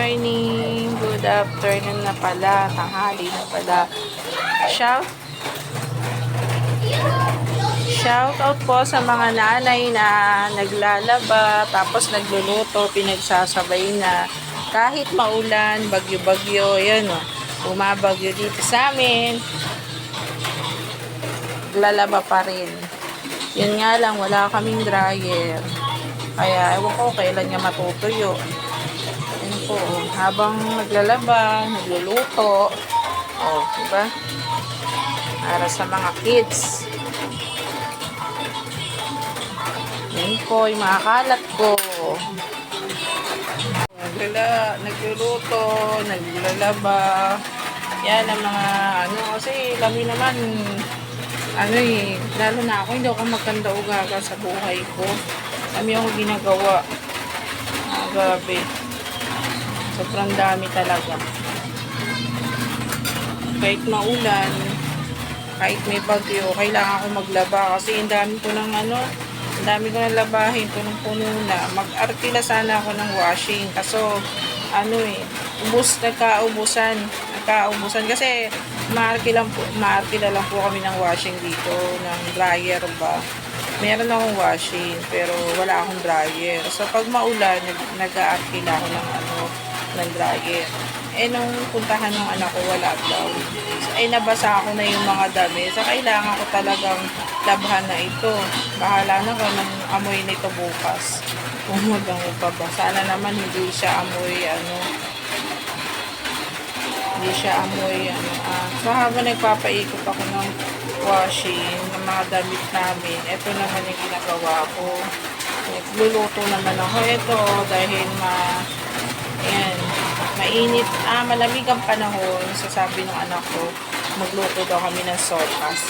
morning, good afternoon na pala, tanghali na pala. Shout out po sa mga nanay na naglalaba, tapos nagluluto, pinagsasabay na. Kahit maulan, bagyo-bagyo, yan o, bumabagyo dito sa amin, naglalaba pa rin. Yun nga lang, wala kaming dryer. Kaya, ewan ko kailan niya matutuyo. Yun po, habang naglalaba, nagluluto. O, diba? Para sa mga kids. Yan po, yung mga kalat ko. Nagluluto, naglalaba. Yan ang mga, kasi kami naman, lalo na ako, hindi ako magkanda ugaga sa buhay ko. Kami ako ginagawa. Grabe. Sobrang dami talaga. Kahit maulan, kahit may bagyo, kailangan ko maglaba kasi ang dami ko ng ang dami ko nang labahin, punong-puno na. Mag-arkila sana ako ng washing. Kaso, nagkaubusan kasi maarkila lang po kami ng washing dito, ng dryer ba. Meron akong washing, pero wala akong dryer. So, pag maulan, nag-aarkila ako ng dryer. Nung puntahan ng anak ko, wala daw. Nabasa ako na yung mga dami. So, kailangan ko talagang labhan na ito. Bahala na ko ng amoy nito bukas. Kung magango pa ba. Sana naman hindi siya amoy, So, habang nagpapaikot ako ng washing, ng mga damit namin, ito naman yung ginagawa ko. Nagluluto naman ako ito dahil mainit, malamig ang panahon. Sasabi ng anak ko, magluto daw kami ng sopas.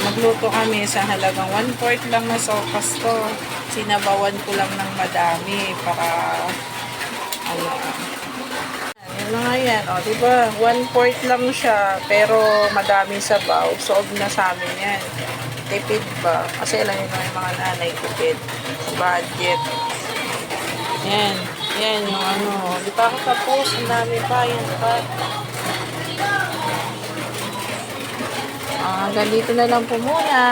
Magluto kami sa halagang 1/4 lang na sopas to. Sinabawan ko lang ng madami para yung mga yan, diba? 1/4 lang siya, pero madaming sabaw. Soog na sa amin yan. Tipid ba? Kasi alam nyo yung mga nanay, tipid. Budget. Yan yung di pa ako tapos, ang dami pa, yan pa. Ganito na lang po muna.